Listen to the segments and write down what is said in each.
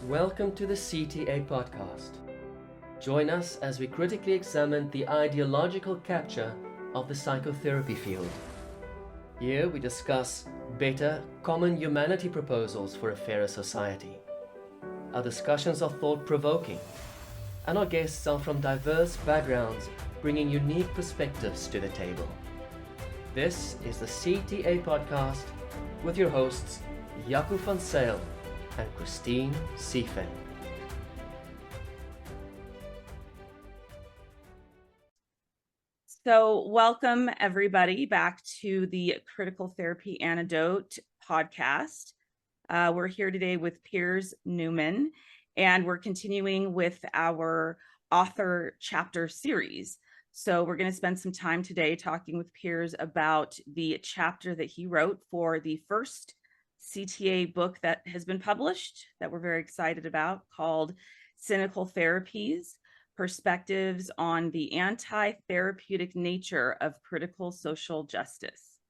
Welcome to the CTA podcast. Join us as we critically examine the ideological capture of the psychotherapy field. Here we discuss better, common humanity proposals for a fairer society. Our discussions are thought-provoking, and our guests are from diverse backgrounds, bringing unique perspectives to the table. This is the CTA podcast with your hosts, Jaco van Zyl and Christine Siefen. So welcome everybody back to the Critical Therapy Antidote podcast. We're here today with Piers Newman, and we're continuing with our author chapter series. So we're going to spend some time today talking with Piers about the chapter that he wrote for the first CTA book that has been published that we're very excited about, called Cynical Therapies: Perspectives on the Anti-Therapeutic Nature of Critical Social Justice.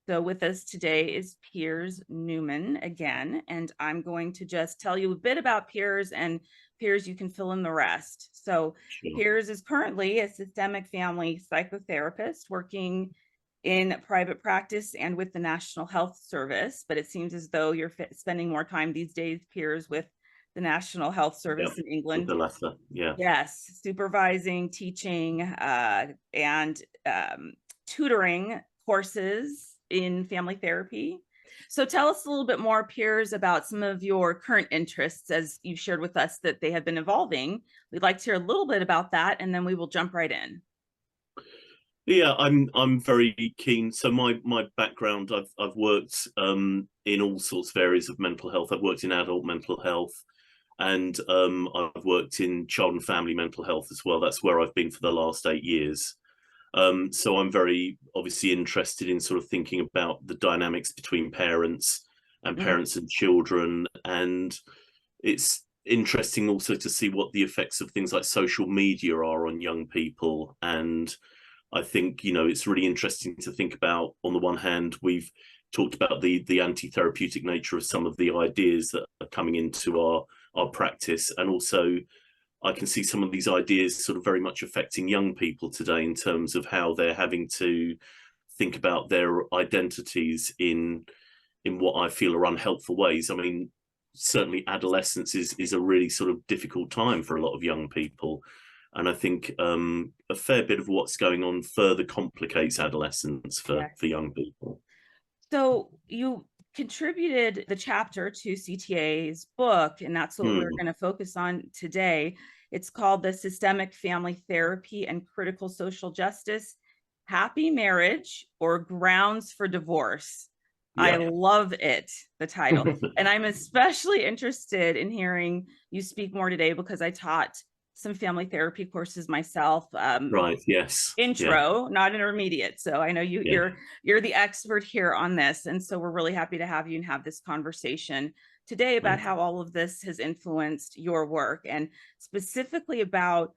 So with us today is Piers Newman again, and I'm going to just tell you a bit about Piers, and Piers, you can fill in the rest. So Sure. Piers is currently a systemic family psychotherapist working in private practice and with the National Health Service, but it seems as though you're spending more time these days, Piers, with the National Health Service in England. The latter, yeah. Yes, supervising, teaching, and tutoring courses in family therapy. So tell us a little bit more, Piers, about some of your current interests, as you shared with us that they have been evolving. We'd like to hear a little bit about that, and then we will jump right in. Yeah, I'm very keen. So my background, I've worked in all sorts of areas of mental health. I've worked in adult mental health, and I've worked in child and family mental health as well. That's where I've been for the last 8 years. So I'm very obviously interested in sort of thinking about the dynamics between parents and children, and it's interesting also to see what the effects of things like social media are on young people. And I think, you know, it's really interesting to think about, on the one hand, we've talked about the anti-therapeutic nature of some of the ideas that are coming into our practice. And also, I can see some of these ideas sort of very much affecting young people today in terms of how they're having to think about their identities in what I feel are unhelpful ways. I mean, certainly adolescence is a really sort of difficult time for a lot of young people. And I think a fair bit of what's going on further complicates adolescence for young people. So you contributed the chapter to CTA's book, and that's what we're going to focus on today. It's called The Systemic Family Therapy and Critical Social Justice: Happy Marriage or Grounds for Divorce. Yeah. I love it, the title. And I'm especially interested in hearing you speak more today because I taught some family therapy courses myself. Right. Yes. Intro, not intermediate. So I know you're the expert here on this. And so we're really happy to have you and have this conversation today about how all of this has influenced your work, and specifically about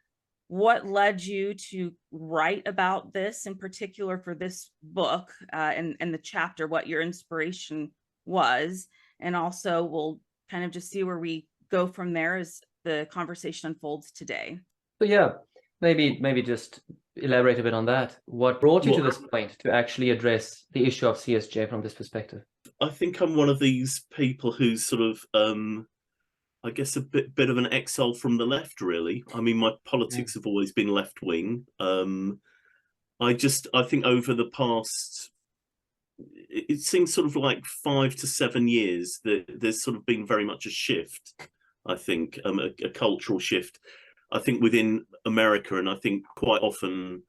what led you to write about this in particular for this book, and the chapter, what your inspiration was. And also we'll kind of just see where we go from there as the conversation unfolds today. So yeah, maybe just elaborate a bit on that. What brought you to this point to actually address the issue of CSJ from this perspective? I think I'm one of these people who's sort of, I guess, a bit of an exile from the left, really. I mean, my politics have always been left wing. I think over the past, it seems sort of like 5 to 7 years that there's sort of been very much a shift. I think a cultural shift, I think, within America, and I think quite often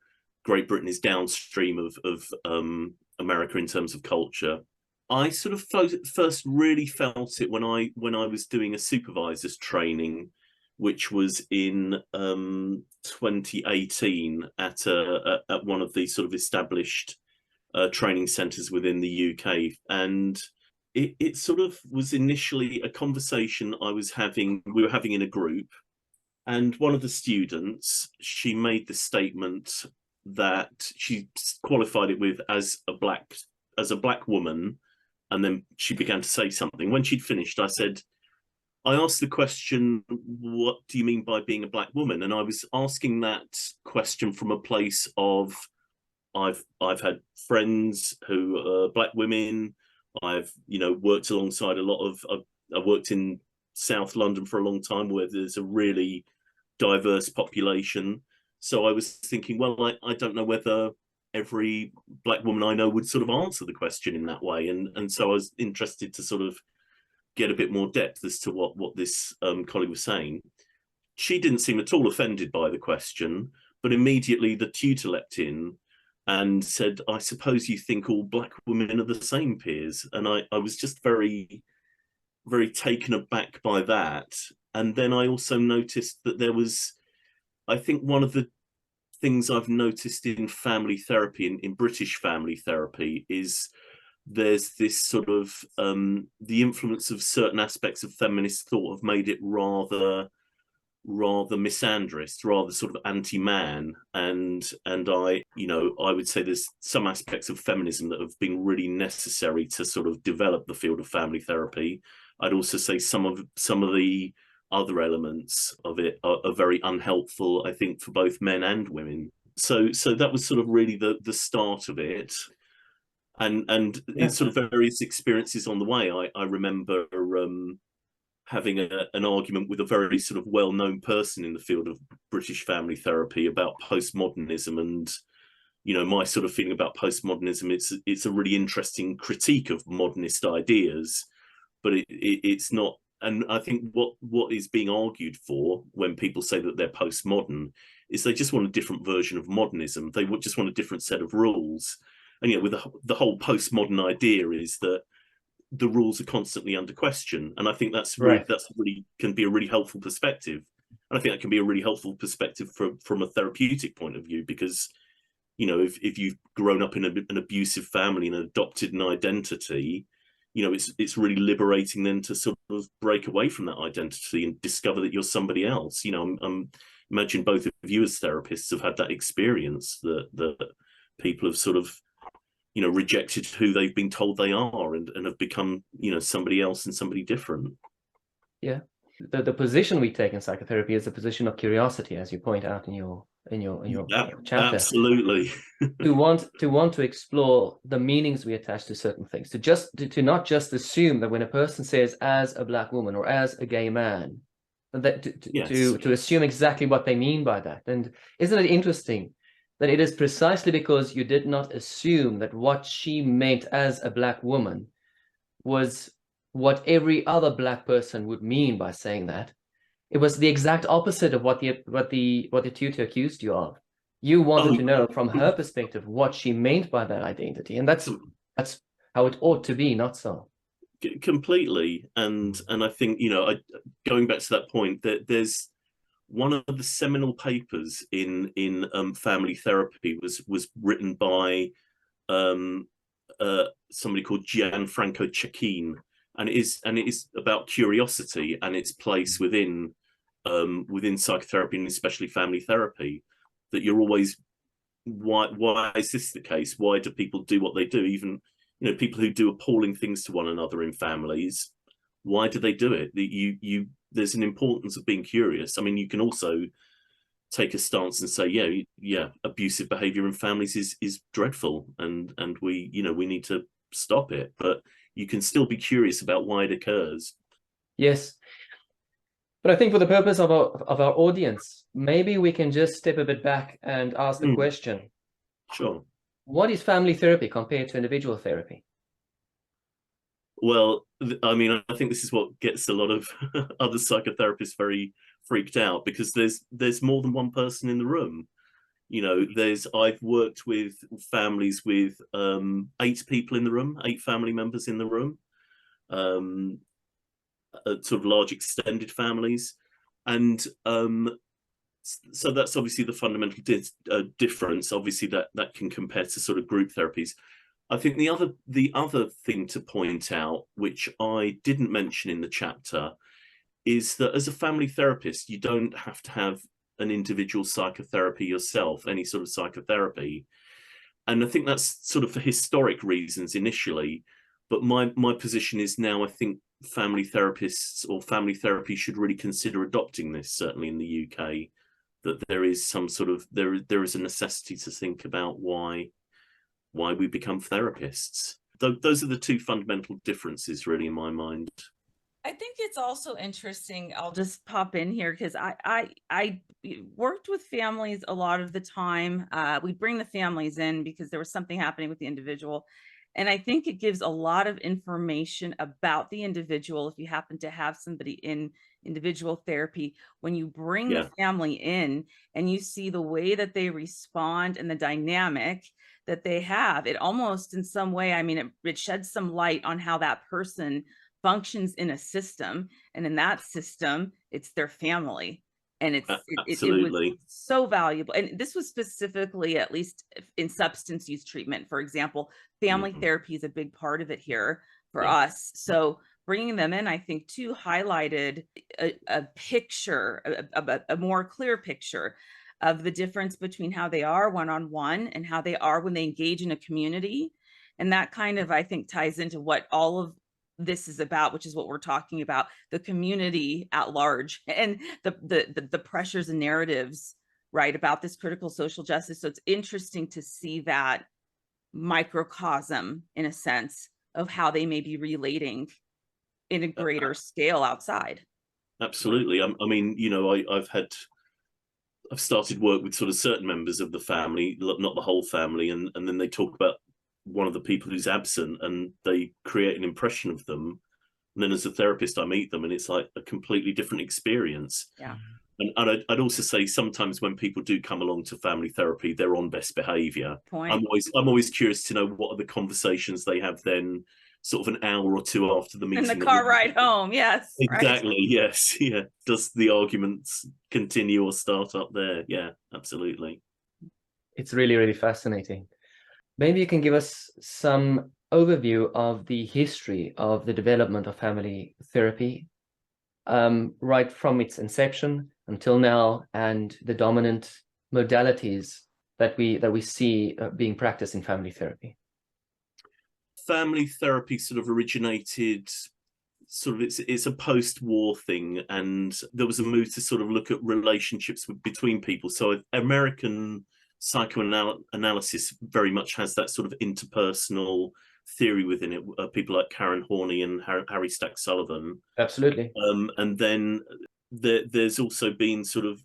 Great Britain is downstream of America in terms of culture. I sort of first really felt it when I was doing a supervisor's training, which was in 2018 at one of the sort of established training centres within the UK, and it sort of was initially a conversation we were having in a group, and one of the students, she made the statement that she qualified it with as a black woman, and then she began to say something. When she'd finished, I said, I asked the question, what do you mean by being a black woman? And I was asking that question from a place of, I've had friends who are black women. I've, worked alongside a lot of, I've worked in South London for a long time where there's a really diverse population. So I was thinking, well, I don't know whether every black woman I know would sort of answer the question in that way. And so I was interested to sort of get a bit more depth as to what this colleague was saying. She didn't seem at all offended by the question, but immediately the tutor leapt in and said, I suppose you think all black women are the same, Piers. And I was just very, very taken aback by that. And then I also noticed that there was, I think one of the things I've noticed in family therapy, in British family therapy, is there's this sort of the influence of certain aspects of feminist thought have made it rather misandrist, rather sort of anti-man, and I would say there's some aspects of feminism that have been really necessary to sort of develop the field of family therapy. I'd also say some of the other elements of it are very unhelpful, I think, for both men and women. So that was sort of really the start of it. And it's sort of various experiences on the way. I remember having an argument with a very sort of well-known person in the field of British family therapy about postmodernism, and my sort of feeling about postmodernism. It's a really interesting critique of modernist ideas, but it's not. And I think what is being argued for when people say that they're postmodern is they just want a different version of modernism. They just want a different set of rules. And with the whole postmodern idea is that the rules are constantly under question, and I think that's really can be a really helpful perspective. And I think that can be a really helpful perspective from a therapeutic point of view, because if you've grown up in an abusive family and adopted an identity, it's really liberating then to sort of break away from that identity and discover that you're somebody else. Imagine both of you as therapists have had that experience, that people have sort of rejected who they've been told they are and have become somebody else and somebody different. Yeah, the position we take in psychotherapy is a position of curiosity, as you point out in your chapter. Absolutely. to want to explore the meanings we attach to certain things, to not just assume that when a person says as a black woman or as a gay man, that to assume exactly what they mean by that. And isn't it interesting that it is precisely because you did not assume that what she meant as a black woman was what every other black person would mean by saying that. It was the exact opposite of what the tutor accused you of. You wanted to know from her perspective what she meant by that identity, and that's how it ought to be, not so. Completely. And I think going back to that point, that there's one of the seminal papers in family therapy was written by somebody called Gianfranco Cecchin, and it is about curiosity and its place within psychotherapy, and especially family therapy. That you're always, why is this the case? Why do people do what they do? Even people who do appalling things to one another in families, why do they do it? There's an importance of being curious. I mean, you can also take a stance and say, abusive behavior in families is dreadful, and we need to stop it. But you can still be curious about why it occurs. Yes. But I think for the purpose of our audience, maybe we can just step a bit back and ask the question. Sure. What is family therapy compared to individual therapy? Well, I mean, I think this is what gets a lot of other psychotherapists very freaked out, because there's more than one person in the room. I've worked with families with 8 people in the room, 8 family members in the room, sort of large extended families, and so that's obviously the fundamental difference. Obviously, that can compare to sort of group therapies. I think the other thing to point out, which I didn't mention in the chapter, is that as a family therapist, you don't have to have an individual psychotherapy yourself, any sort of psychotherapy. And I think that's sort of for historic reasons initially. But my position is now, I think family therapists or family therapy should really consider adopting this, certainly in the UK, that there is some sort of there is a necessity to think about why we become therapists. Those are the two fundamental differences, really, in my mind. I think it's also interesting. I'll just pop in here because I worked with families a lot of the time. We'd bring the families in because there was something happening with the individual. And I think it gives a lot of information about the individual if you happen to have somebody in individual therapy. When you bring the family in and you see the way that they respond and the dynamic that they have, it almost in some way, I mean, it sheds some light on how that person functions in a system, and in that system it's their family, and it was so valuable. And this was specifically, at least in substance use treatment, for example, family therapy is a big part of it here for us. So bringing them in, I think, too, highlighted a picture, a more clear picture of the difference between how they are one-on-one and how they are when they engage in a community. And that kind of, I think, ties into what all of this is about, which is what we're talking about, the community at large and the pressures and narratives, right, about this critical social justice. So it's interesting to see that microcosm, in a sense, of how they may be relating in a greater scale outside. Absolutely. I mean, you know, I've started work with sort of certain members of the family, not the whole family, and then they talk about one of the people who's absent and they create an impression of them, and then as a therapist I meet them and it's like a completely different experience. And I'd also say sometimes when people do come along to family therapy, they're on best behavior. I'm always curious to know what are the conversations they have then, sort of an hour or two after the meeting, in the car ride home. Yes, exactly, right. Yes, yeah. Does the arguments continue or start up there? Yeah, absolutely. It's really, really fascinating. Maybe you can give us some overview of the history of the development of family therapy, right from its inception until now, and the dominant modalities that we see being practiced in family therapy. Family therapy sort of originated, sort of it's a post-war thing, and there was a move to sort of look at relationships between people. So American psychoanalysis very much has that sort of interpersonal theory within it. People like Karen Horney and Harry Stack Sullivan. Absolutely. And then there's also been sort of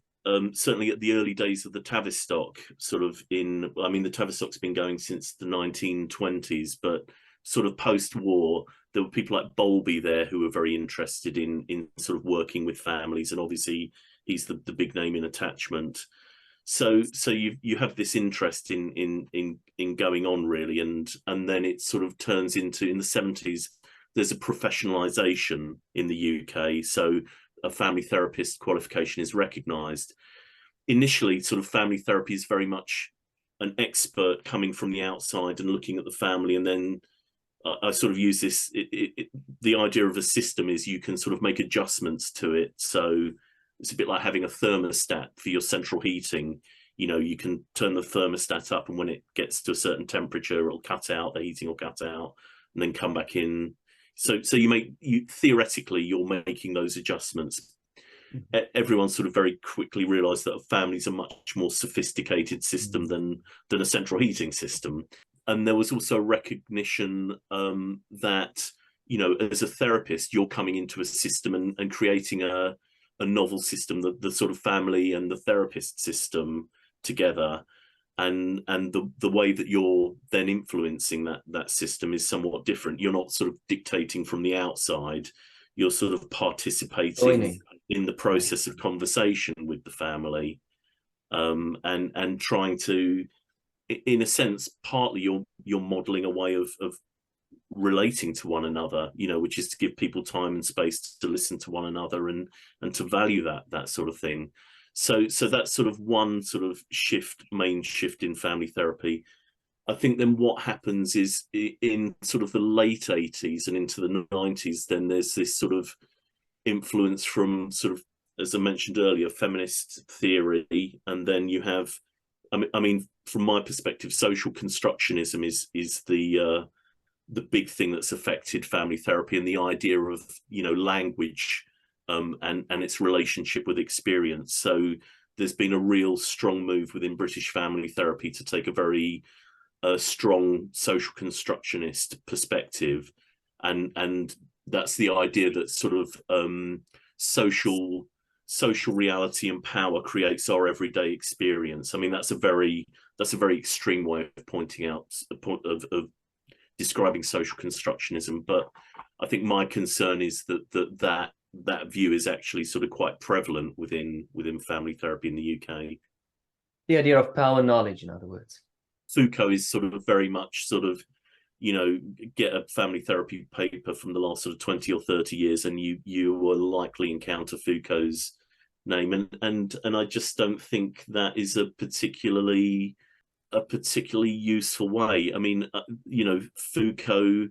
certainly at the early days of the Tavistock, sort of I mean, the Tavistock's been going since the 1920s, but sort of post-war, there were people like Bowlby there who were very interested in sort of working with families, and obviously he's the big name in attachment. So you have this interest in going on, really, and then it sort of turns into, in the 70s, there's a professionalization in the UK. So a family therapist qualification is recognized. Initially, sort of family therapy is very much an expert coming from the outside and looking at the family, and then I sort of use this, the idea of a system is you can sort of make adjustments to it. So it's a bit like having a thermostat for your central heating. You know, you can turn the thermostat up, and when it gets to a certain temperature, it'll cut out, the heating will cut out, and then come back in. So theoretically, you're making those adjustments. Everyone sort of very quickly realized that a family is a much more sophisticated system than a central heating system. And there was also a recognition that, you know, as a therapist, you're coming into a system and creating a novel system, the sort of family and the therapist system together, and the way that you're then influencing that system is somewhat different. You're not sort of dictating from the outside, you're sort of participating in the process of conversation with the family, and trying to, in a sense, partly you're modeling a way of relating to one another, you know, which is to give people time and space to listen to one another and to value that sort of thing. So that's sort of one sort of main shift in family therapy. I think then what happens is, in sort of the late 80s and into the 90s, then there's this sort of influence from sort of, as I mentioned earlier, feminist theory, and then you have, I mean, from my perspective, social constructionism is the big thing that's affected family therapy, and the idea of, you know, language and its relationship with experience. So there's been a real strong move within British family therapy to take a very strong social constructionist perspective, and that's the idea that sort of social reality and power creates our everyday experience. I mean, that's a very extreme way of pointing out of describing social constructionism, but I think my concern is that view is actually sort of quite prevalent within family therapy in the UK. The idea of power knowledge, in other words. Foucault is sort of very much sort of, you know, get a family therapy paper from the last sort of 20 or 30 years and you will likely encounter Foucault's name, and I just don't think that is a particularly useful way. I mean, you know, Foucault,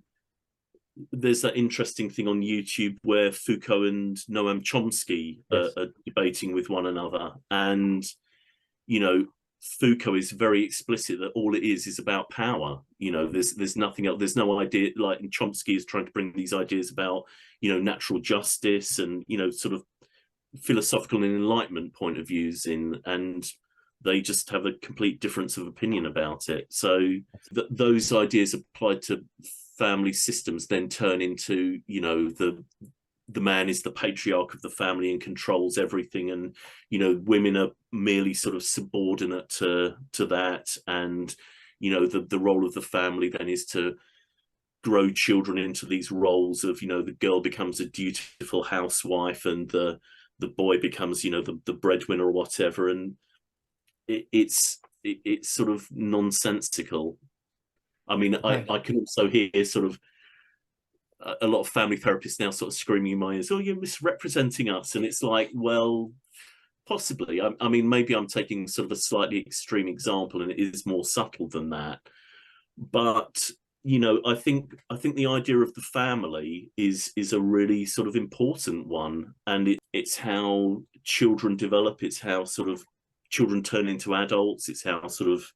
there's that interesting thing on YouTube where Foucault and Noam Chomsky are debating with one another, and, you know, Foucault is very explicit that all it is about power. You know, there's nothing else. There's no idea. Like, and Chomsky is trying to bring these ideas about, you know, natural justice and, you know, sort of philosophical and enlightenment point of views in, and they just have a complete difference of opinion about it. So those ideas applied to family systems then turn into, you know, the man is the patriarch of the family and controls everything, and, you know, women are merely sort of subordinate to that, and, you know, the role of the family then is to grow children into these roles of, you know, the girl becomes a dutiful housewife and the boy becomes, you know, the breadwinner or whatever, and it's sort of nonsensical. I mean, I can also hear sort of a lot of family therapists now sort of screaming in my ears, "Oh, you're misrepresenting us," and it's like, well, possibly. I mean, maybe I'm taking sort of a slightly extreme example, and it is more subtle than that. But, you know, I think the idea of the family is a really sort of important one, and it's how children develop. It's how sort of children turn into adults. It's how sort of,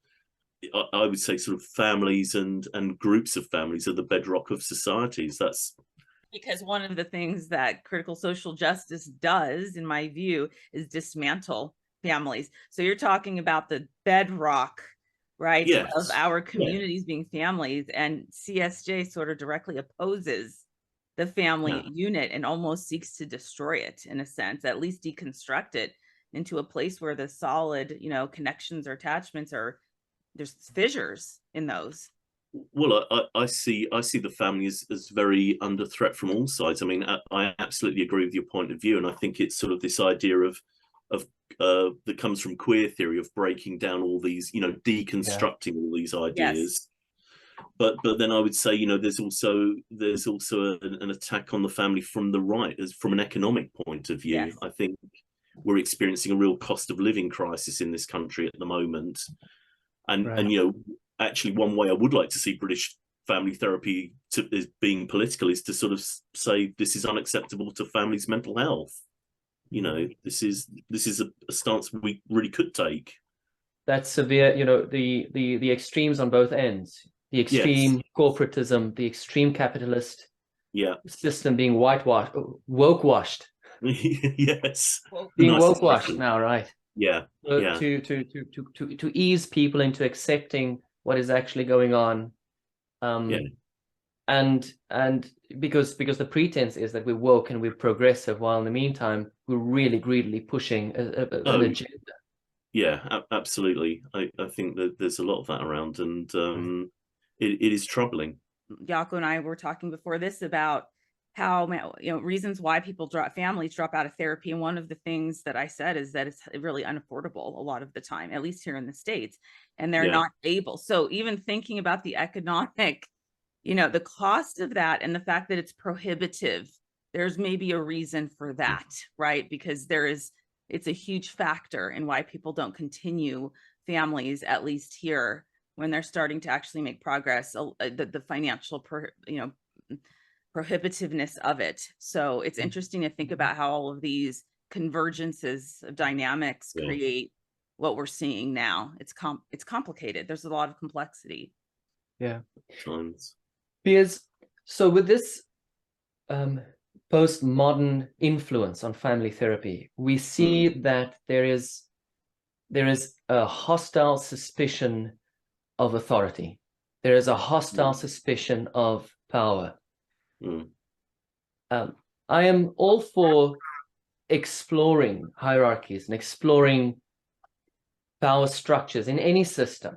I would say, sort of families and groups of families are the bedrock of societies. That's because one of the things that critical social justice does, in my view, is dismantle families. So you're talking about the bedrock, right, yes, of our communities being families, and CSJ sort of directly opposes the family unit and almost seeks to destroy it, in a sense, at least deconstruct it into a place where the solid, you know, connections or attachments are, there's fissures in those. Well, I see the family as very under threat from all sides. I mean, I absolutely agree with your point of view, and I think it's sort of this idea of that comes from queer theory of breaking down all these, you know, deconstructing all these ideas. But then I would say, you know, there's also an attack on the family from the right, as from an economic point of view. I think we're experiencing a real cost of living crisis in this country at the moment, and you know, actually, one way I would like to see British family therapy is being political is to sort of say this is unacceptable to families' mental health. You know, this is a stance we really could take. That's severe, you know, the extremes on both ends. The extreme corporatism, the extreme capitalist system being woke washed. Yes. Being woke washed now, right? So to ease people into accepting what is actually going on, and because the pretense is that we're woke and we're progressive, while in the meantime we're really greedily pushing an agenda. Yeah, absolutely. I think that there's a lot of that around, and it is troubling. Jaco and I were talking before this about how, you know, reasons why families drop out of therapy. And one of the things that I said is that it's really unaffordable a lot of the time, at least here in the States, and they're not able. So even thinking about the economic, you know, the cost of that and the fact that it's prohibitive, there's maybe a reason for that, right? Because it's a huge factor in why people don't continue families, at least here, when they're starting to actually make progress, the financial, prohibitiveness of it. So it's interesting to think about how all of these convergences of dynamics create what we're seeing now. It's complicated. There's a lot of complexity. Yeah. Piers, so with this postmodern influence on family therapy, we see that there is a hostile suspicion of authority. There is a hostile suspicion of power. I am all for exploring hierarchies and exploring power structures in any system.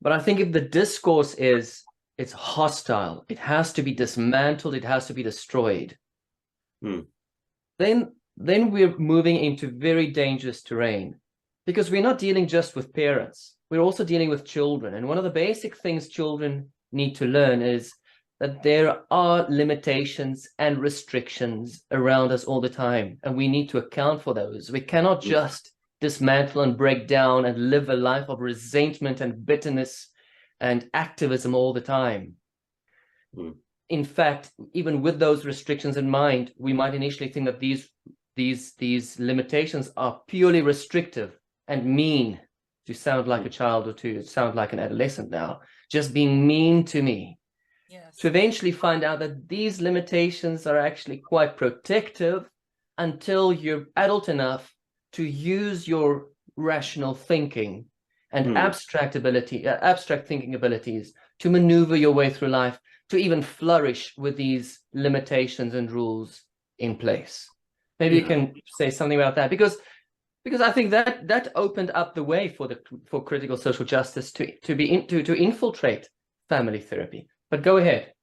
But I think if the discourse is it's hostile, it has to be dismantled, it has to be destroyed, then we're moving into very dangerous terrain, because we're not dealing just with parents, we're also dealing with children. And one of the basic things children need to learn is that there are limitations and restrictions around us all the time, and we need to account for those. We cannot just dismantle and break down and live a life of resentment and bitterness and activism all the time. In fact, even with those restrictions in mind, we might initially think that these limitations are purely restrictive and mean, to sound like a child or to sound like an adolescent now, just being mean to me. Yes. To eventually find out that these limitations are actually quite protective until you're adult enough to use your rational thinking and abstract thinking abilities to maneuver your way through life, to even flourish with these limitations and rules in place. Maybe you can say something about that, because I think that opened up the way for critical social justice to infiltrate family therapy. But go ahead.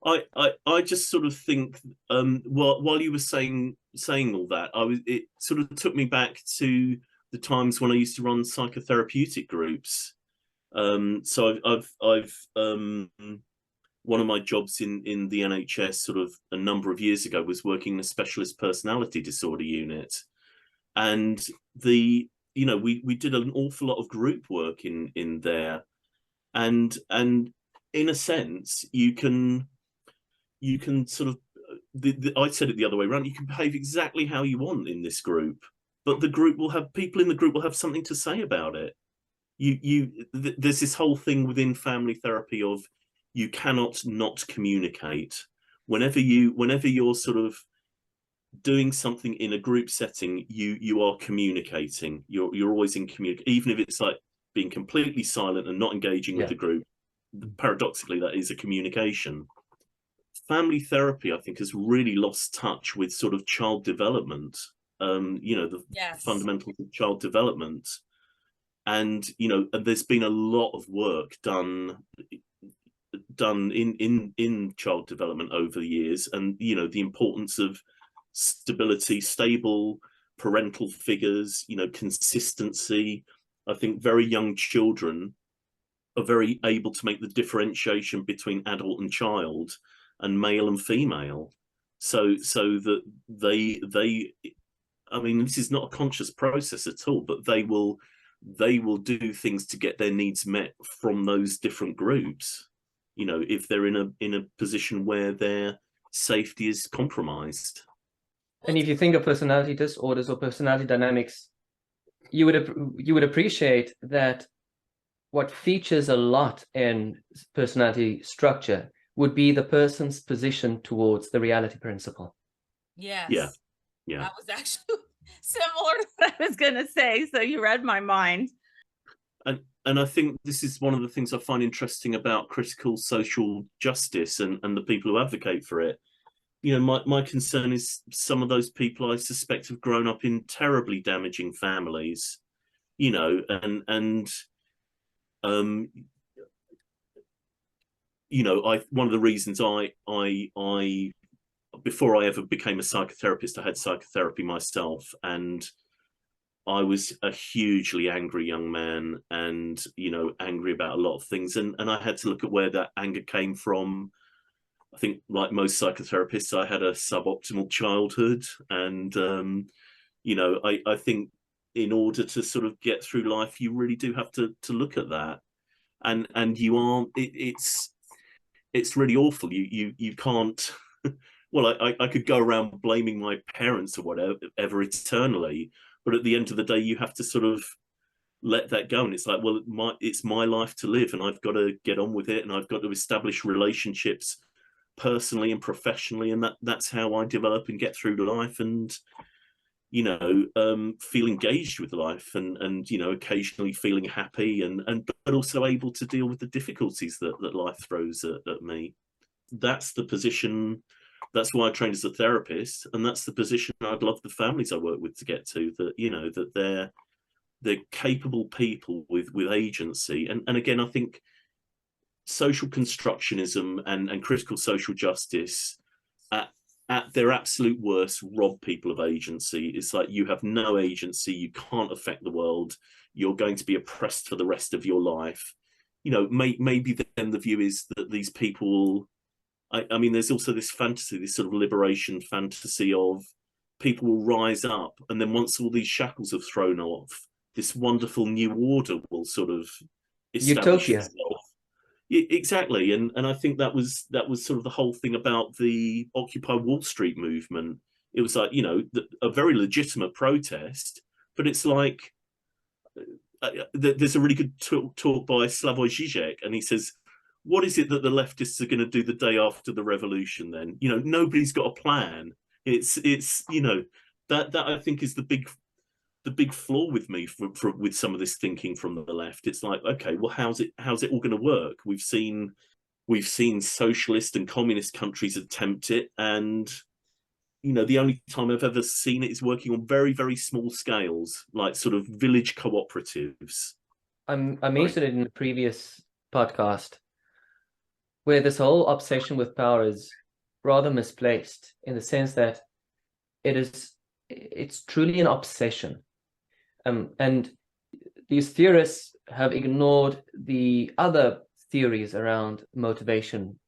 I just sort of think while you were saying all that, it sort of took me back to the times when I used to run psychotherapeutic groups. So I've one of my jobs in the NHS sort of a number of years ago was working in a specialist personality disorder unit, and we did an awful lot of group work in there, and in a sense you can sort of I said it the other way around, you can behave exactly how you want in this group, but people in the group will have something to say about it. There's this whole thing within family therapy of you cannot not communicate. Whenever you're sort of doing something in a group setting, you are communicating. You're always in communication, even if it's like being completely silent and not engaging with the group. Paradoxically, that is a communication. Family therapy, I think, has really lost touch with sort of child development. The fundamentals of child development, and there's been a lot of work done in child development over the years, and the importance of stable parental figures, consistency. I think very young children are very able to make the differentiation between adult and child and male and female, so that they I mean, this is not a conscious process at all, but they will do things to get their needs met from those different groups, if they're in a position where their safety is compromised. And if you think of personality disorders or personality dynamics, you would appreciate that what features a lot in personality structure would be the person's position towards the reality principle. Yes. Yeah. That was actually Similar to what I was going to say. So you read my mind. And I think this is one of the things I find interesting about critical social justice and the people who advocate for it. My concern is some of those people I suspect have grown up in terribly damaging families, and one of the reasons I before I ever became a psychotherapist, I had psychotherapy myself, and I was a hugely angry young man, and angry about a lot of things, and I had to look at where that anger came from. I think, like most psychotherapists, I had a suboptimal childhood, and I think in order to sort of get through life, you really do have to look at that, and you aren't. It's really awful. You can't. Well, I could go around blaming my parents or whatever eternally, but at the end of the day, you have to sort of let that go. And it's like, well, it's my life to live, and I've got to get on with it, and I've got to establish relationships personally and professionally, and that's how I develop and get through life, and feel engaged with life, and occasionally feeling happy, but also able to deal with the difficulties that life throws at me. That's the position. That's why I trained as a therapist, and that's the position I'd love the families I work with to get to. That they're capable people with agency, and again, I think social constructionism and critical social justice at their absolute worst rob people of agency. It's like, you have no agency, you can't affect the world, you're going to be oppressed for the rest of your life. Maybe then the view is that these people, I mean, there's also this fantasy, this sort of liberation fantasy of people will rise up, and then once all these shackles have thrown off, this wonderful new order will sort of establish Utopia. itself. Exactly, and I think that was sort of the whole thing about the Occupy Wall Street movement. It was like, a very legitimate protest, but it's like, there's a really good talk by Slavoj Žižek, and he says, what is it that the leftists are going to do the day after the revolution then? Nobody's got a plan. It's that I think is the big flaw with me with some of this thinking from the left. It's like, okay, well, how's it all going to work? We've seen socialist and communist countries attempt it, and the only time I've ever seen it is working on very, very small scales, like sort of village cooperatives. I mentioned it in the previous podcast, where this whole obsession with power is rather misplaced, in the sense that it's truly an obsession. And these theorists have ignored the other theories around motivation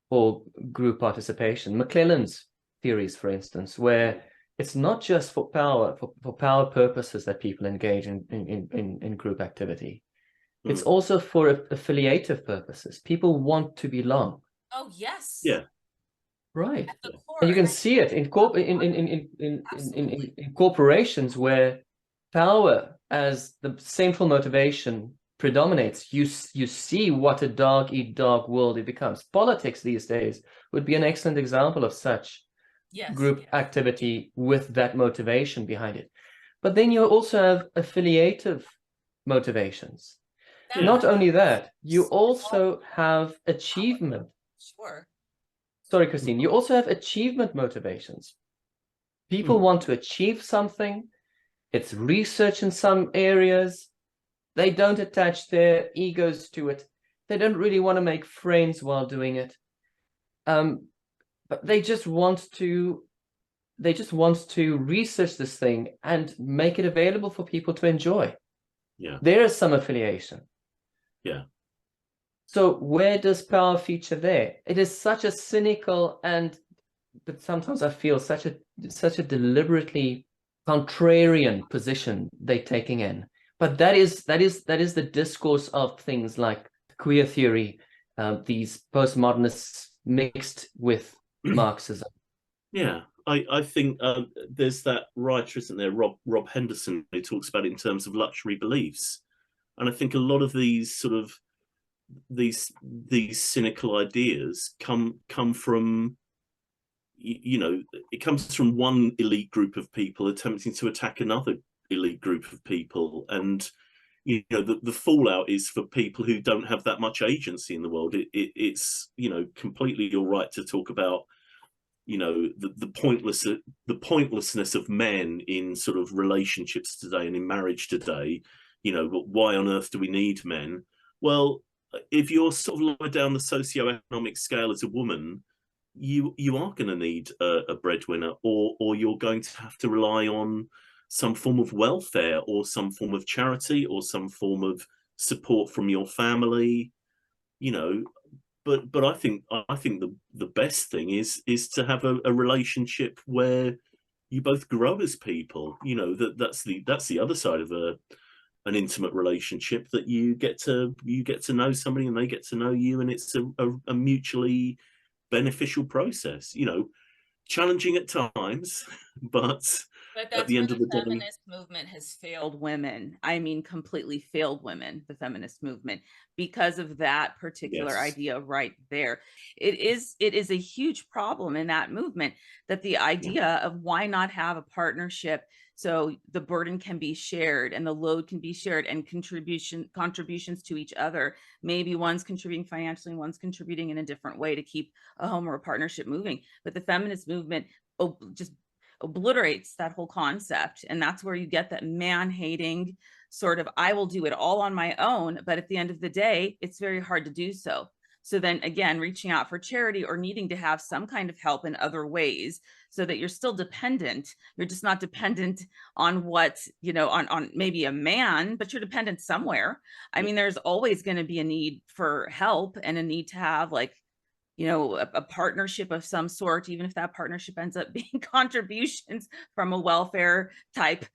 for group participation. McClelland's theories, for instance, where it's not just for power purposes that people engage in group activity. It's also for affiliative purposes. People want to belong. Oh, yes. Yeah. Right. At the core. And you can see it in corporations where power as the central motivation predominates. You see what a dog-eat-dog world it becomes. Politics these days would be an excellent example of such group activity with that motivation behind it. But then you also have affiliative motivations. Not only that, you also have achievement. Sure. Sorry, Christine. You also have achievement motivations. People want to achieve something. It's research in some areas. They don't attach their egos to it. They don't really want to make friends while doing it. But they just want to research this thing and make it available for people to enjoy. Yeah. There is some affiliation. Yeah. So where does power feature there? It is such a cynical but sometimes I feel such a deliberately contrarian position they're taking in. But that is the discourse of things like queer theory, these postmodernists mixed with Marxism. Yeah, I think there's that writer, isn't there, Rob Henderson, who talks about it in terms of luxury beliefs, and I think a lot of these sort of these cynical ideas come from, it comes from one elite group of people attempting to attack another elite group of people, and the fallout is for people who don't have that much agency in the world. It's completely your right to talk about the pointlessness of men in sort of relationships today and in marriage today. But why on earth do we need men? Well, if you're sort of lower down the socioeconomic scale as a woman, you are going to need a breadwinner, or you're going to have to rely on some form of welfare or some form of charity or some form of support from your family. But I think the best thing is to have a relationship where you both grow as people. That's the other side of an intimate relationship, that you get to know somebody and they get to know you, and it's a mutually beneficial process. Challenging at times, but But at that's the where end of the the day, feminist movement has failed. Women, I mean, completely failed women, the feminist movement, because of that particular yes, idea right there. It is a huge problem in that movement, that the idea of why not have a partnership so the burden can be shared and the load can be shared, and contributions to each other. Maybe one's contributing financially, one's contributing in a different way to keep a home or a partnership moving. But the feminist movement just obliterates that whole concept. And that's where you get that man-hating sort of, I will do it all on my own, but at the end of the day, it's very hard to do so. So then again, reaching out for charity or needing to have some kind of help in other ways, so that you're still dependent. You're just not dependent on what, on maybe a man, but you're dependent somewhere. I mean, there's always going to be a need for help and a need to have, like, a partnership of some sort, even if that partnership ends up being contributions from a welfare type,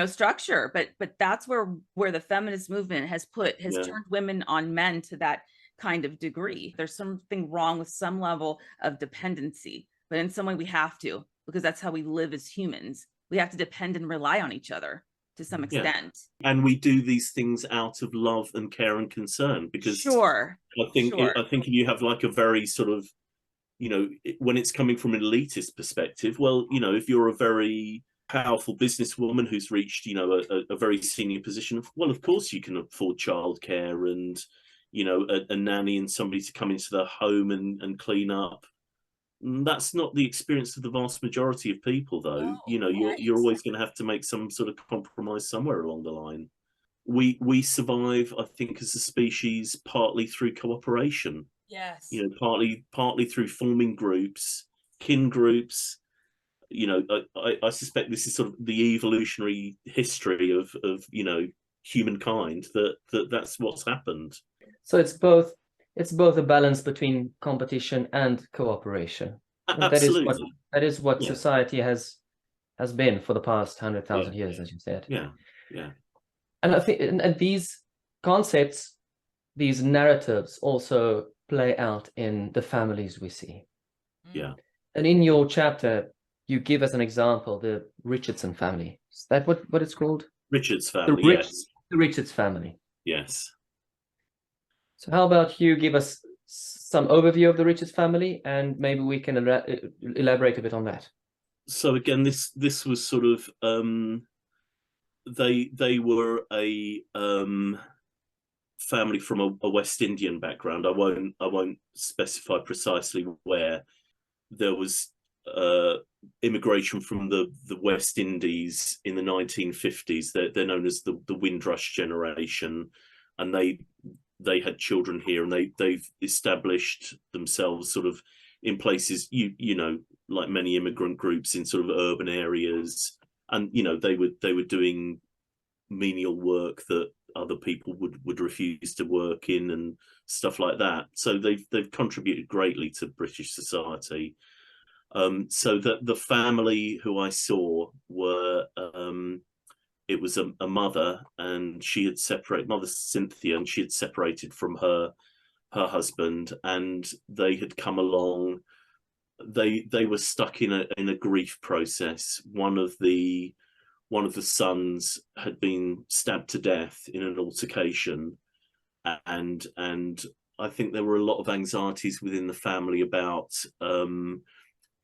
structure. But that's where the feminist movement has turned women on men to that kind of degree. There's something wrong with some level of dependency, but in some way we have to, because that's how we live as humans. We have to depend and rely on each other to some extent. And we do these things out of love and care and concern, because Sure. I think if you have like a very sort of, when it's coming from an elitist perspective, well, if you're a very powerful businesswoman who's reached, a very senior position, well, of course you can afford childcare and, a nanny and somebody to come into the home and clean up. That's not the experience of the vast majority of people, though. You're always going to have to make some sort of compromise somewhere along the line. We survive, I think, as a species partly through cooperation. Yes. Partly through forming groups, kin groups. I suspect this is sort of the evolutionary history of humankind, that's what's happened. So it's both a balance between competition and cooperation. And absolutely. that is what society has been for the past 100,000 years, as you said. Yeah. And I think and these concepts, these narratives also play out in the families we see. Yeah. And in your chapter, you give as an example the Richardson family. Is that what it's called? Richard's family, yes. The Richards family. Yes. So how about you give us some overview of the Richards family, and maybe we can elaborate a bit on that. So again, this was sort of they were a family from a West Indian background. I won't specify precisely where. There was immigration from the West Indies in the 1950s. They're known as the Windrush Generation, and they had children here, and they've established themselves sort of in places, like many immigrant groups, in sort of urban areas, and they were doing menial work that other people would refuse to work in and stuff like that. So they've contributed greatly to British society. So the family who I saw were it was a mother, and she had separated, Mother Cynthia, and she had separated from her husband, and they had come along. They were stuck in a grief process. One of the sons had been stabbed to death in an altercation, and I think there were a lot of anxieties within the family about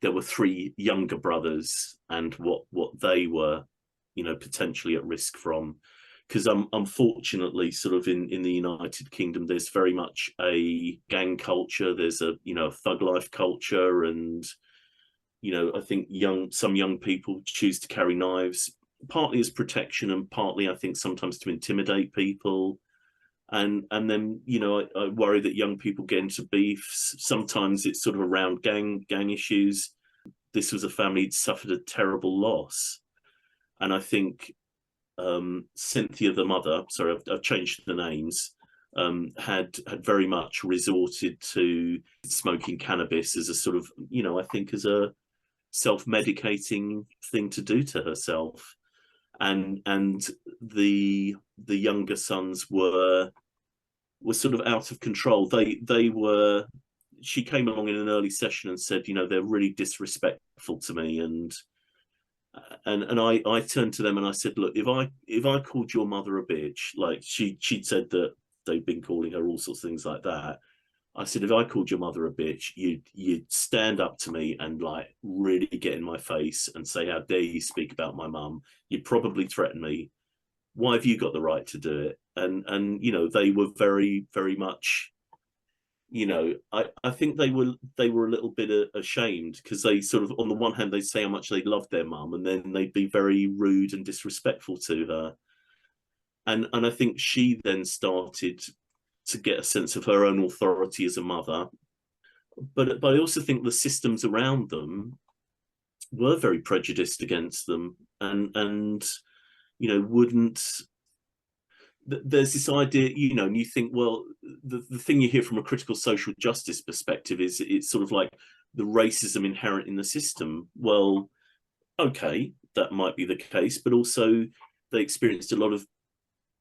there were three younger brothers and what they were potentially at risk from, because unfortunately sort of in the United Kingdom there's very much a gang culture, there's a thug life culture, and I think some young people choose to carry knives partly as protection and partly I think sometimes to intimidate people, and then I worry that young people get into beefs. Sometimes it's sort of around gang issues. This was a family that suffered a terrible loss, and I think Cynthia, the mother, sorry, I've changed the names, had very much resorted to smoking cannabis as a sort of, I think as a self-medicating thing to do to herself. And the younger sons were sort of out of control. She came along in an early session and said, they're really disrespectful to me, and And I turned to them and I said, look, if I called your mother a bitch, like she'd said that they'd been calling her all sorts of things like that. I said, if I called your mother a bitch, you'd stand up to me and like really get in my face and say, how dare you speak about my mum? You'd probably threaten me. Why have you got the right to do it? And you know, they were very, very much, you know, I think they were a little bit ashamed, because they sort of, on the one hand, they'd say how much they loved their mum, and then they'd be very rude and disrespectful to her. And I think she then started to get a sense of her own authority as a mother. But I also think the systems around them were very prejudiced against them, and you know, wouldn't. There's this idea, you know, and you think, well, the thing you hear from a critical social justice perspective is it's sort of like the racism inherent in the system. Well, okay, that might be the case, but also they experienced a lot of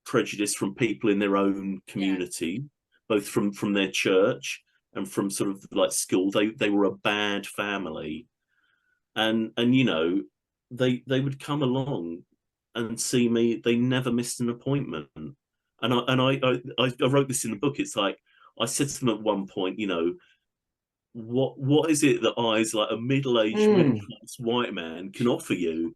prejudice from people in their own community, both from their church and from sort of like school. They were a bad family, and you know, they would come along and see me. They never missed an appointment. And I wrote this in the book. It's like, I said to them at one point, you know, what is it that I, as like a middle-aged middle-class white man, can offer you?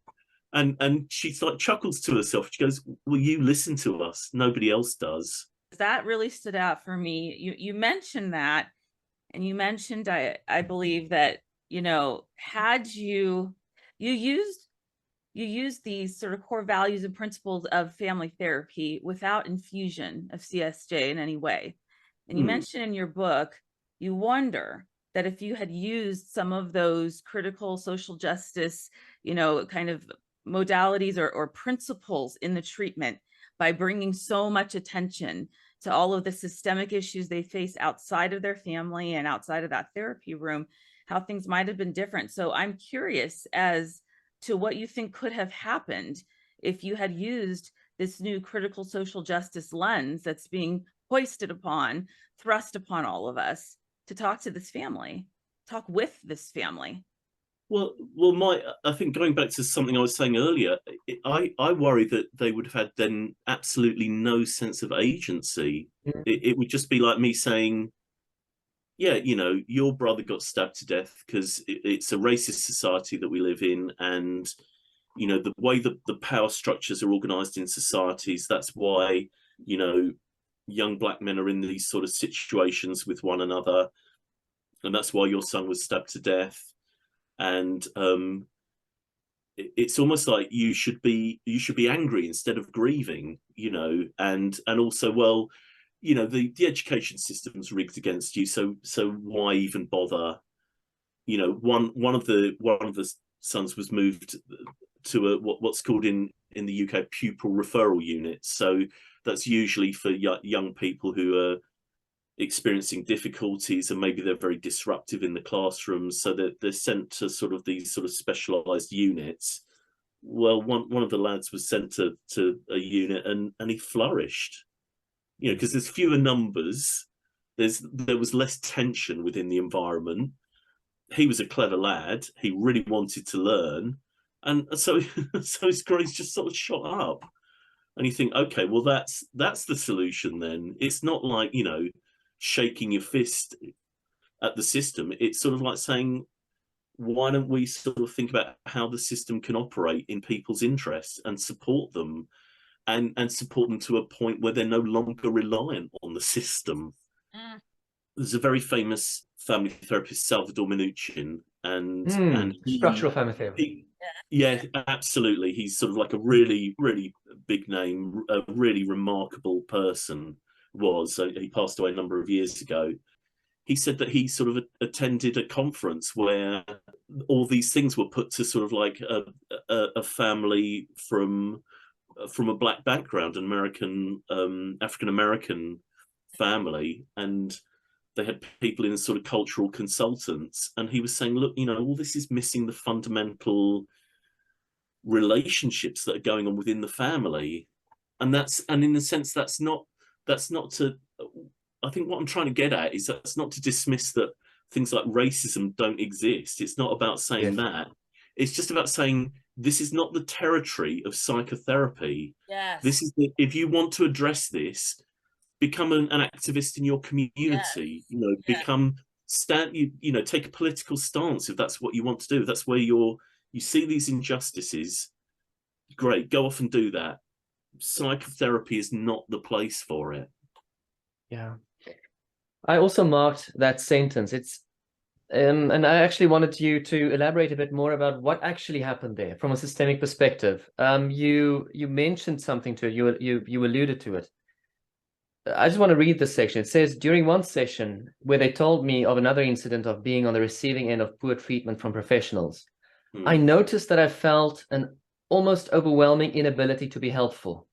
And she's like, chuckles to herself. She goes, well, you listen to us, nobody else does. That really stood out for me. You mentioned that, and you mentioned, I believe that, you know, had you used these sort of core values and principles of family therapy without infusion of CSJ in any way. And you mentioned in your book, you wonder that if you had used some of those critical social justice, you know, kind of modalities or principles in the treatment, by bringing so much attention to all of the systemic issues they face outside of their family and outside of that therapy room, how things might have been different. So I'm curious as to what you think could have happened if you had used this new critical social justice lens that's being hoisted upon, thrust upon all of us, to talk to this family, talk with this family. Well, I think, going back to something I was saying earlier, I worry that they would have had then absolutely no sense of agency. It would just be like me saying, yeah, you know, your brother got stabbed to death because it's a racist society that we live in, and you know, the way that the power structures are organized in societies, that's why, you know, young black men are in these sort of situations with one another, and that's why your son was stabbed to death. And it's almost like you should be angry instead of grieving, you know. And also, well, you know, the education system's rigged against you, so why even bother? You know, one of the sons was moved to what's called in the UK pupil referral units. So that's usually for young people who are experiencing difficulties, and maybe they're very disruptive in the classroom, so that they're sent to sort of these sort of specialized units. Well, one of the lads was sent to a unit, and he flourished, you know, because there's fewer numbers, there was less tension within the environment. He was a clever lad, he really wanted to learn, and so his grades just sort of shot up. And you think, okay, well, that's the solution then. It's not like, you know, shaking your fist at the system. It's sort of like saying, why don't we sort of think about how the system can operate in people's interests and support them, and support them to a point where they're no longer reliant on the system. There's a very famous family therapist, Salvador Minuchin, and structural family therapy. Yeah, absolutely. He's sort of like a really, really big name, a really remarkable person. He passed away a number of years ago. He said that he sort of attended a conference where all these things were put to sort of like a family from a black background, an African American family, and they had people in sort of cultural consultants, and he was saying, look, you know, all this is missing the fundamental relationships that are going on within the family. And in a sense, that's not to, I think what I'm trying to get at is that's not to dismiss that things like racism don't exist. It's not about saying that. It's just about saying, this is not the territory of psychotherapy. Yes. This is if you want to address this, become an activist in your community. Yes. Become take a political stance if that's what you want to do. If that's where you see these injustices. Great, go off and do that. Psychotherapy is not the place for it. Yeah. I also marked that sentence. It's and I actually wanted you to elaborate a bit more about what actually happened there from a systemic perspective. You mentioned something to it. You alluded to it. I just want to read this section. It says, during one session where they told me of another incident of being on the receiving end of poor treatment from professionals, I noticed that I felt an almost overwhelming inability to be helpful.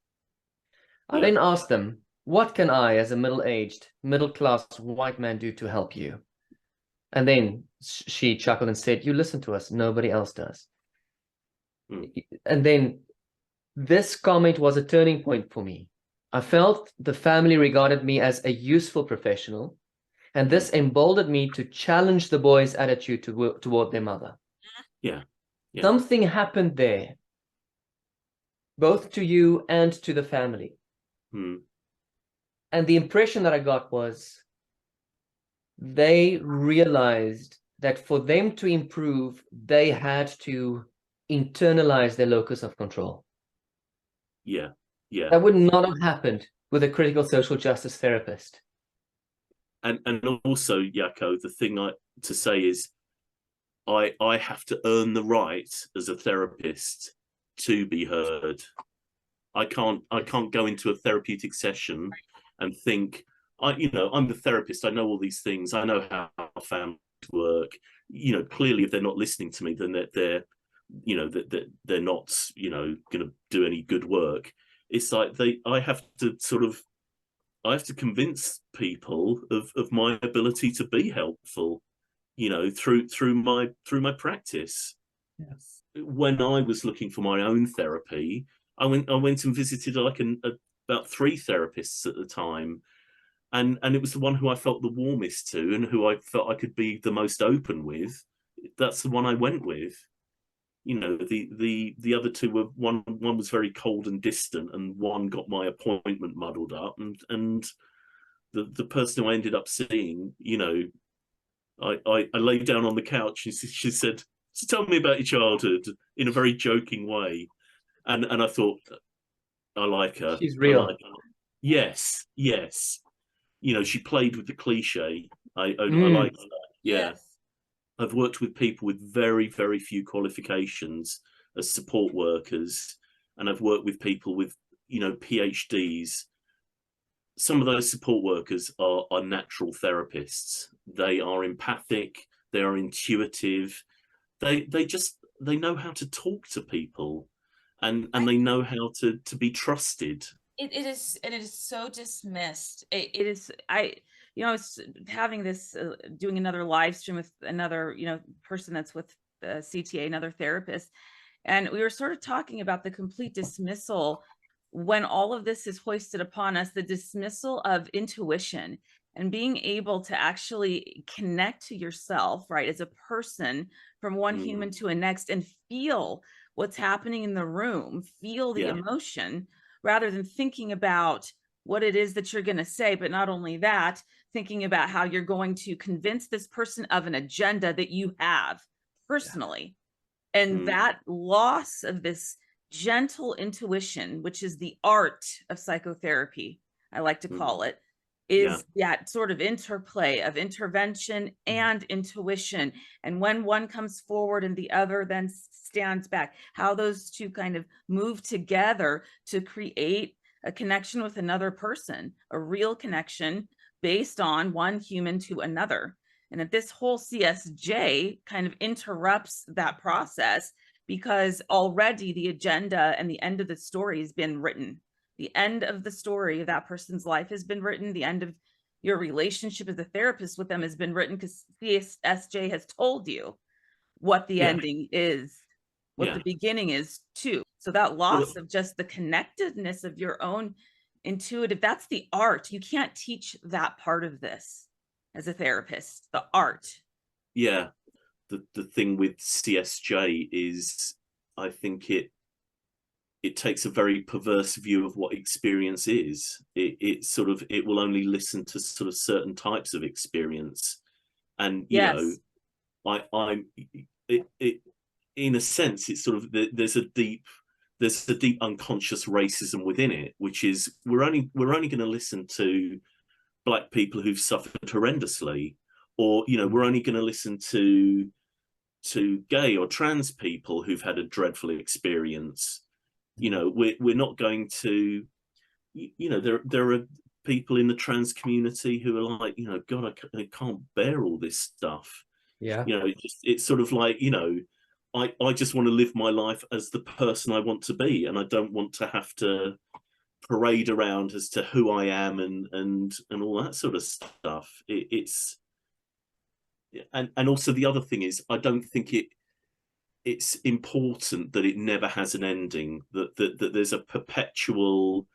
I then asked them, what can I, as a middle-aged, middle-class white man, do to help you? And then she chuckled and said, you listen to us, nobody else does. And then this comment was a turning point for me. I felt the family regarded me as a useful professional, and this emboldened me to challenge the boys' attitude toward their mother. Yeah. Something happened there, both to you and to the family. And the impression that I got was they realized that for them to improve, they had to internalize their locus of control. Yeah. That would not have happened with a critical social justice therapist. And also, Jaco, the thing to say is, I have to earn the right as a therapist to be heard. I can't go into a therapeutic session and think, I'm the therapist. I know all these things. I know how families work. Clearly, if they're not listening to me, then they're not, going to do any good work. It's like I have to convince people of my ability to be helpful, through my practice. Yes. When I was looking for my own therapy, I went and visited about 3 therapists at the time, and it was the one who I felt the warmest to and who I felt I could be the most open with. That's the one I went with. The other 2 were one was very cold and distant, and one got my appointment muddled up, and the person who I ended up seeing, I lay down on the couch and she said, so tell me about your childhood, in a very joking way. And I thought, I like her. She's real. Yes. She played with the cliche. I like that. Yeah. Yes. I've worked with people with very, very few qualifications as support workers, and I've worked with people with, PhDs. Some of those support workers are natural therapists. They are empathic. They are intuitive. They know how to talk to people, and they know how to be trusted. It is so dismissed. It's having this, doing another live stream with another, person that's with CTA, another therapist. And we were sort of talking about the complete dismissal when all of this is hoisted upon us, the dismissal of intuition and being able to actually connect to yourself, right, as a person from one human to a next, and feel what's happening in the room, feel the emotion, rather than thinking about what it is that you're going to say. But not only that, thinking about how you're going to convince this person of an agenda that you have personally. And that loss of this gentle intuition, which is the art of psychotherapy, I like to call it, is that sort of interplay of intervention and intuition. And when one comes forward and the other then stands back, how those two kind of move together to create a connection with another person, a real connection based on one human to another. And that this whole CSJ kind of interrupts that process, because already the agenda and the end of the story has been written. The end of the story of that person's life has been written. The end of your relationship as a therapist with them has been written, because CSJ has told you what the ending is, what the beginning is too. So that loss of just the connectedness of your own intuitive, that's the art. You can't teach that part of this as a therapist, the art. Yeah. the thing with CSJ is, I think it takes a very perverse view of what experience is. It will only listen to sort of certain types of experience, and Yes. I'm it in a sense, it's sort of there's a deep unconscious racism within it, which is we're only going to listen to Black people who've suffered horrendously, or we're only going to listen to gay or trans people who've had a dreadful experience. We're not going to, there are people in the trans community who are like, God, I can't bear all this stuff. Yeah. It's sort of like, I just want to live my life as the person I want to be, and I don't want to have to parade around as to who I am and all that sort of stuff. And also the other thing is, I don't think it's important that it never has an ending, that there's a perpetual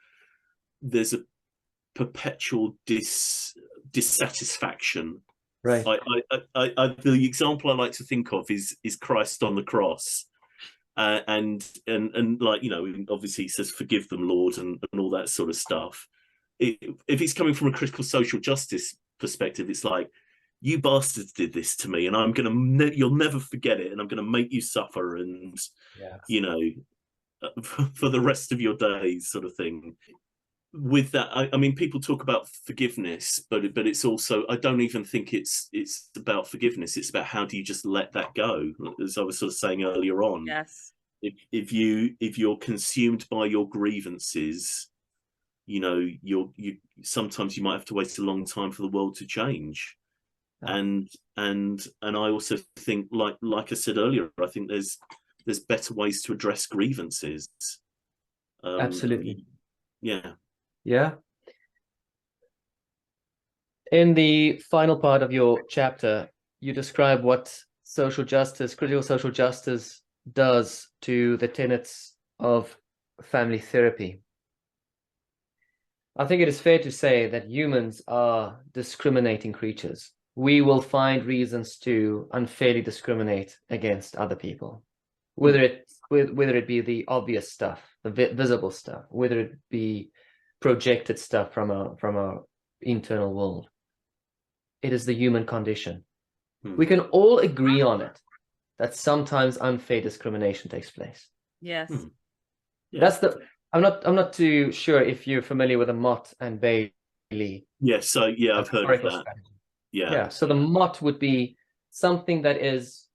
dissatisfaction. Right. The example I like to think of is Christ on the cross, and like, obviously he says, "Forgive them, Lord," and all that sort of stuff. If he's coming from a critical social justice perspective, it's like, you bastards did this to me, and you'll never forget it, and I'm gonna make you suffer, and for the rest of your days, sort of thing. With that, I mean, people talk about forgiveness, but it's also, I don't even think it's about forgiveness. It's about how do you just let that go, as I was sort of saying earlier on. Yes. If you're consumed by your grievances, you sometimes you might have to wait a long time for the world to change. And I also think, like I said earlier, I think there's better ways to address grievances. Absolutely. Yeah. In the final part of your chapter, you describe what critical social justice does to the tenets of family therapy. I think it is fair to say that humans are discriminating creatures. We will find reasons to unfairly discriminate against other people, whether it be the obvious stuff, the visible stuff, whether it be projected stuff from our internal world. It is the human condition. We can all agree on it, that sometimes unfair discrimination takes place. Yes. Yeah. I'm not too sure if you're familiar with the Mott and Bailey. Yes, so yeah, I've heard of that. Strategy. Yeah. So the Mott would be something that is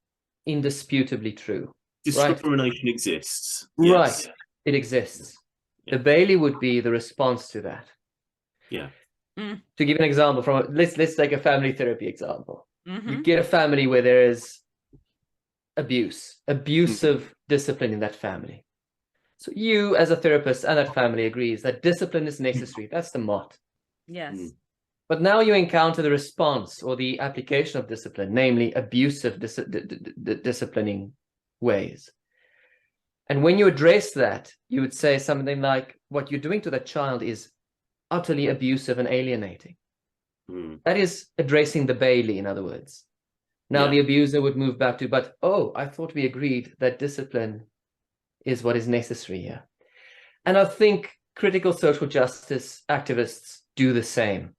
indisputably true. Discrimination exists. Right. It exists. Yeah. The Bailey would be the response to that. Yeah. Mm. To give an example let's take a family therapy example. Mm-hmm. You get a family where there is abusive discipline in that family. So you, as a therapist, and that family agrees that discipline is necessary. That's the Mott. Yes. But now you encounter the response or the application of discipline, namely abusive disciplining ways. And when you address that, you would say something like, what you're doing to that child is utterly abusive and alienating. That is addressing the Bailey, in other words. Now the abuser would move back to, but, I thought we agreed that discipline is what is necessary here. And I think critical social justice activists do the same.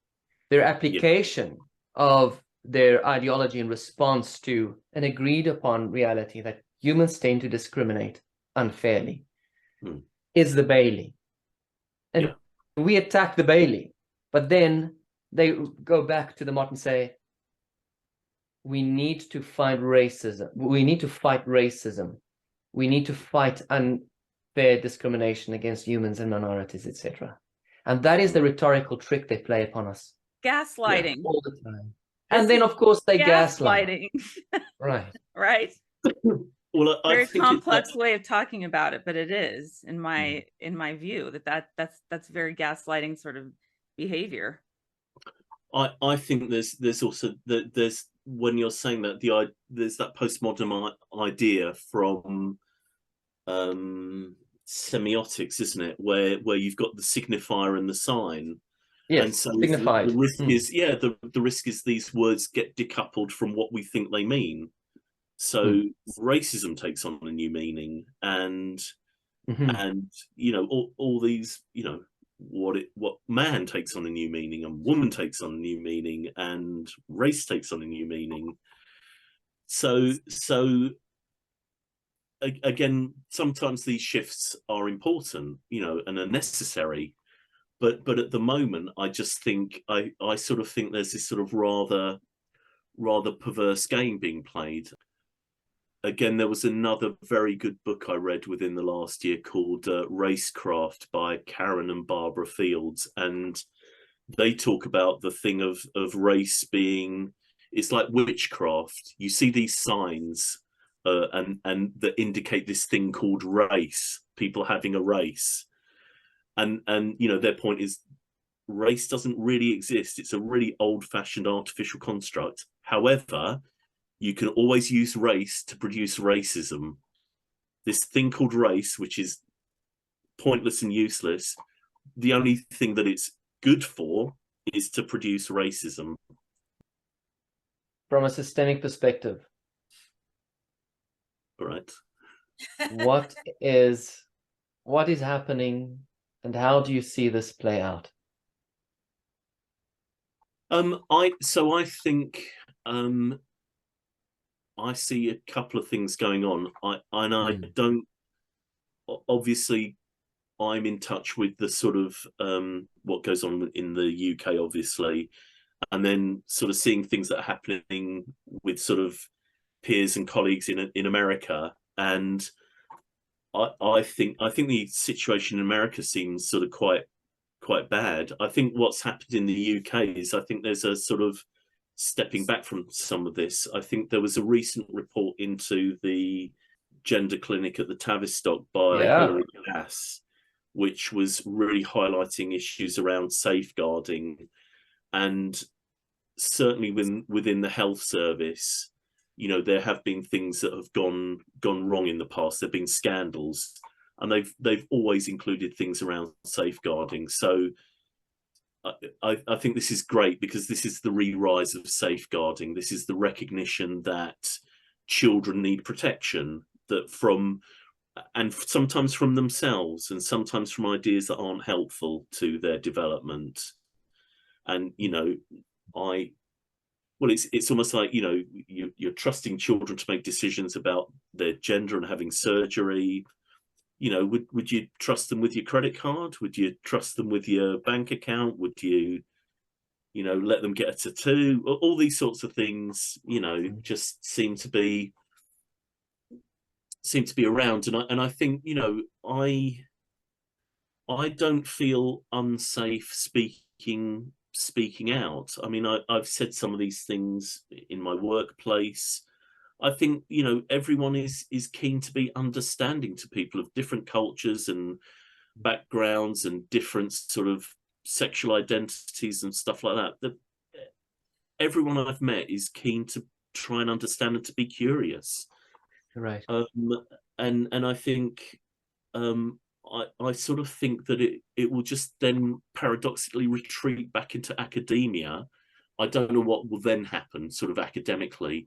Their application of their ideology in response to an agreed upon reality that humans tend to discriminate unfairly is the Bailey. And we attack the Bailey, but then they go back to the Mott and say, we need to fight racism. We need to fight racism. We need to fight unfair discrimination against humans and minorities, etc. And that is the rhetorical trick they play upon us. Gaslighting. All the time. And then, of course, they gaslight. Right. Right. Well, I very think complex way of talking about it, but it is, in my view, that's very gaslighting sort of behavior. I think there's also there's, when you're saying that, there's that postmodern idea from semiotics, isn't it, where you've got the signifier and the sign. Yes, and so signified. the risk is the risk is these words get decoupled from what we think they mean. So racism takes on a new meaning, and you know, all these, you know, what man takes on a new meaning, and woman takes on a new meaning, and race takes on a new meaning. So again, sometimes these shifts are important, you know, and are necessary. But at the moment, I just think I sort of think there's this sort of rather perverse game being played. Again, there was another very good book I read within the last year called Racecraft by Karen and Barbara Fields, and they talk about the thing of race being, it's like witchcraft. You see these signs and that indicate this thing called race, people having a race, and you know, their point is race doesn't really exist. It's a really old-fashioned artificial construct. However, you can always use race to produce racism. This thing called race, which is pointless and useless, the only thing that it's good for is to produce racism. From a systemic perspective, Right. what is happening, and how do you see this play out? I think I see a couple of things going on. I don't, obviously I'm in touch with the sort of what goes on in the UK, obviously, and then sort of seeing things that are happening with sort of peers and colleagues in America. And I think the situation in America seems sort of quite bad. I think what's happened in the UK is, I think there's a sort of stepping back from some of this. I think there was a recent report into the gender clinic at the Tavistock by Hilary Glass, which was really highlighting issues around safeguarding, and certainly within the health service, you know, there have been things that have gone wrong in the past. There have been scandals, and they've always included things around safeguarding. So I think this is great, because this is the re-rise of safeguarding. This is the recognition that children need protection, that and sometimes from themselves, and sometimes from ideas that aren't helpful to their development. And, you know, it's almost like, you know, you're trusting children to make decisions about their gender and having surgery. You know, would you trust them with your credit card? Would you trust them with your bank account? Would you know, let them get a tattoo? All these sorts of things, you know, just seem to be around. And I think, you know, I don't feel unsafe speaking out. I mean, I've said some of these things in my workplace. I think, you know, everyone is keen to be understanding to people of different cultures and backgrounds and different sort of sexual identities and stuff like that. That everyone I've met is keen to try and understand and to be curious. Right. And I think I sort of think that it will just then paradoxically retreat back into academia. I don't know what will then happen sort of academically.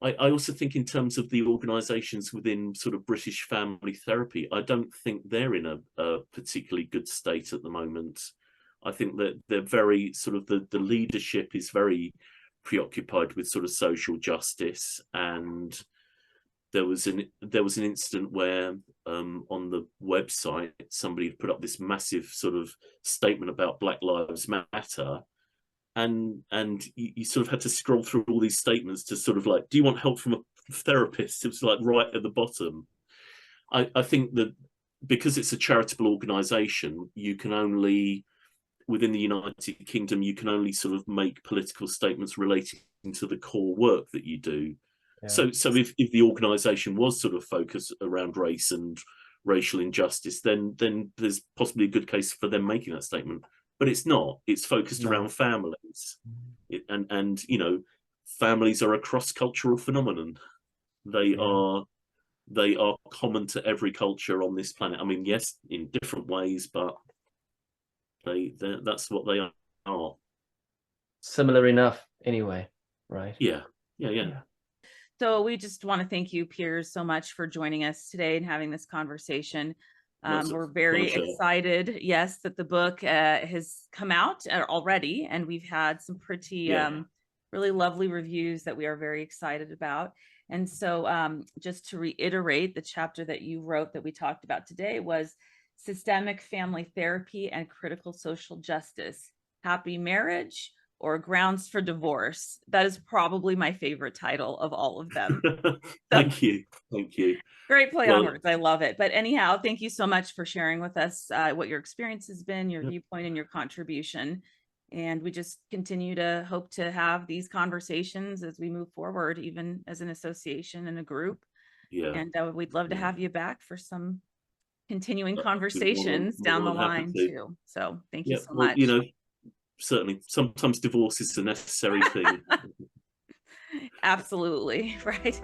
I also think in terms of the organisations within sort of British family therapy, I don't think they're in a particularly good state at the moment. I think that they're very sort of, the leadership is very preoccupied with sort of social justice. And there was an incident where on the website somebody had put up this massive sort of statement about Black Lives Matter, and you sort of had to scroll through all these statements to sort of like, do you want help from a therapist? It was like right at the bottom. I think that because it's a charitable organisation, you can only, within the United Kingdom, you can only sort of make political statements relating to the core work that you do. Yeah. So if the organisation was sort of focused around race and racial injustice, then there's possibly a good case for them making that statement. But it's not. It's focused around families, and you know, families are a cross-cultural phenomenon. They are common to every culture on this planet. I mean, yes, in different ways, but that's what they are. Similar enough, anyway, right? Yeah. So we just want to thank you, Piers, so much for joining us today and having this conversation. That's a We're very pleasure. excited, yes, that the book has come out already, and we've had some pretty really lovely reviews that we are very excited about. And so just to reiterate, the chapter that you wrote that we talked about today was Systemic Family Therapy and Critical Social Justice, Happy Marriage or Grounds for Divorce. That is probably my favorite title of all of them. Thank you. Great play on words. I love it. But anyhow, thank you so much for sharing with us what your experience has been, your viewpoint, and your contribution. And we just continue to hope to have these conversations as we move forward, even as an association and a group. And we'd love to have you back for some continuing conversations down the line too. So thank you so much. You know, certainly sometimes divorce is a necessary thing. Absolutely, right.